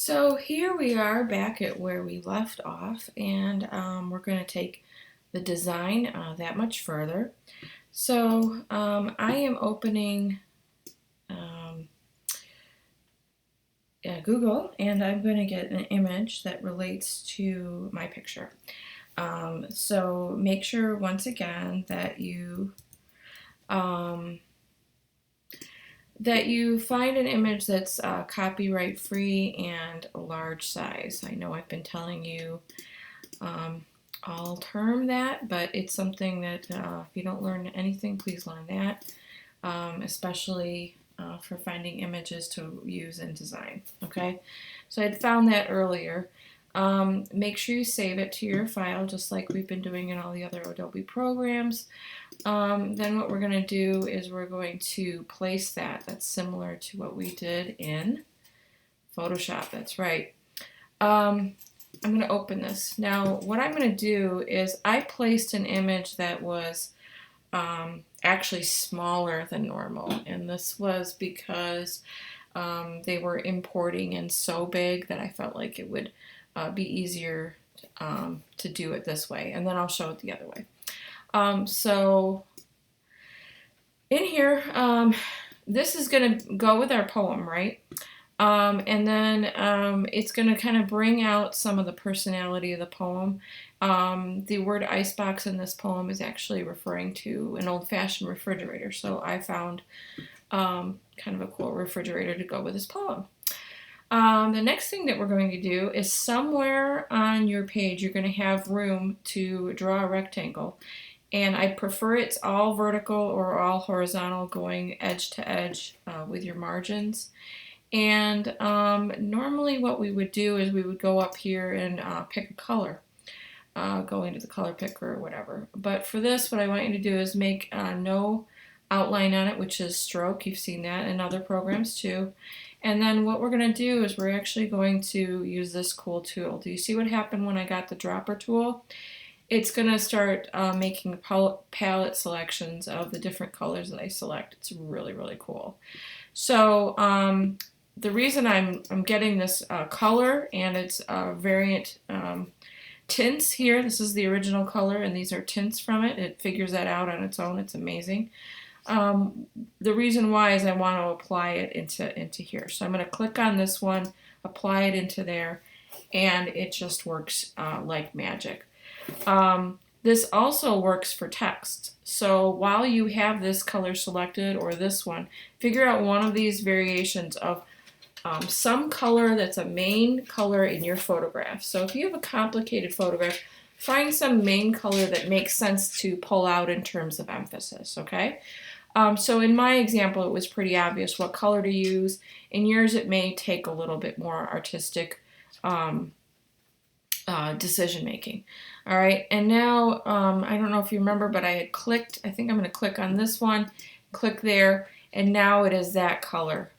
So here we are back at where we left off, and we're going to take the design that much further. So I am opening um, Google, and I'm going to get an image that relates to my picture. So make sure once again um, that you find an image that's copyright free and a large size. I know I've been telling you all term that, but it's something that if you don't learn anything, please learn that, especially for finding images to use in design. Okay, so I'd found that earlier. Make sure you save it to your file just like we've been doing in all the other Adobe programs. Then what we're going to do is we're going to place that. That's similar to what we did in Photoshop. That's right. I'm going to open this. Now, what I'm going to do is I placed an image that was actually smaller than normal, and this was because they were importing in so big that I felt like it would be easier to do it this way, and then I'll show it the other way. So in here, this is going to go with our poem, right? And then it's going to kind of bring out some of the personality of the poem. The word icebox in this poem is actually referring to an old-fashioned refrigerator, so I found kind of a cool refrigerator to go with this poem. The next thing that we're going to do is somewhere on your page you're going to have room to draw a rectangle. And I prefer it's all vertical or all horizontal, going edge to edge with your margins. And normally what we would do is we would go up here and pick a color, go into the color picker or whatever. But for this, what I want you to do is make no outline on it, which is stroke. You've seen that in other programs too. And then what we're going to do is we're actually going to use this cool tool. Do you see what happened when I got the dropper tool? It's going to start making palette selections of the different colors that I select. It's really, really cool. So the reason I'm getting this color, and it's variant tints here. This is the original color, and these are tints from it. It figures that out on its own. It's amazing. The reason why is I want to apply it into here. So I'm going to click on this one, apply it into there, and it just works like magic. This also works for text. So while you have this color selected or this one, figure out one of these variations of some color that's a main color in your photograph. So if you have a complicated photograph, find some main color that makes sense to pull out in terms of emphasis, okay? So in my example, it was pretty obvious what color to use. In yours, it may take a little bit more artistic decision making. All right, and now I don't know if you remember, but I had clicked. I think I'm going to click on this one, click there, and now it is that color.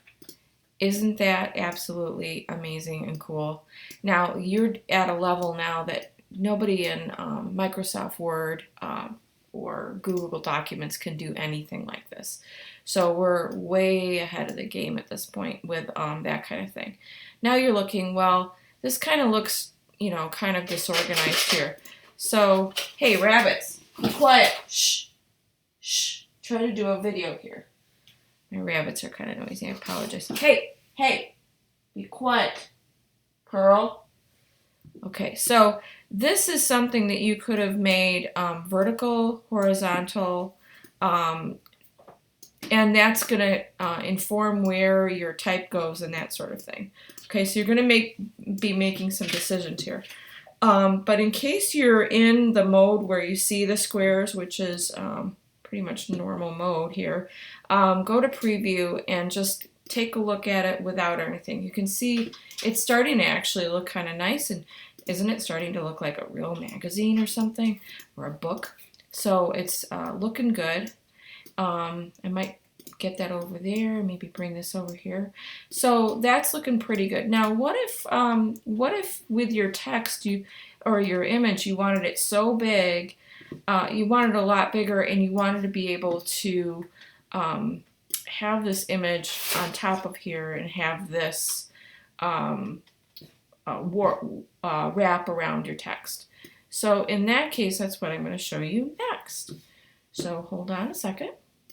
Isn't that absolutely amazing and cool? Now you're at a level now that nobody in Microsoft Word or Google Documents can do anything like this. So we're way ahead of the game at this point with that kind of thing. Now you're looking, well, this kind of looks, you know, kind of disorganized here. So, hey, rabbits, be quiet. Shh, shh. Try to do a video here. My rabbits are kind of noisy. I apologize. Hey, hey, be quiet, Pearl. Okay, so this is something that you could have made vertical, horizontal, and that's going to inform where your type goes and that sort of thing. Okay, so you're going to be making some decisions here. But in case you're in the mode where you see the squares, which is pretty much normal mode here, go to preview and just take a look at it without anything. You can see it's starting to actually look kind of nice, and isn't it starting to look like a real magazine or something, or a book? So it's looking good. I might get that over there, maybe bring this over here. So that's looking pretty good. Now, what if with your text or your image you wanted it so big, you wanted it a lot bigger, and you wanted to be able to have this image on top of here and have this wrap around your text. So in that case, that's what I'm going to show you next. So hold on a second.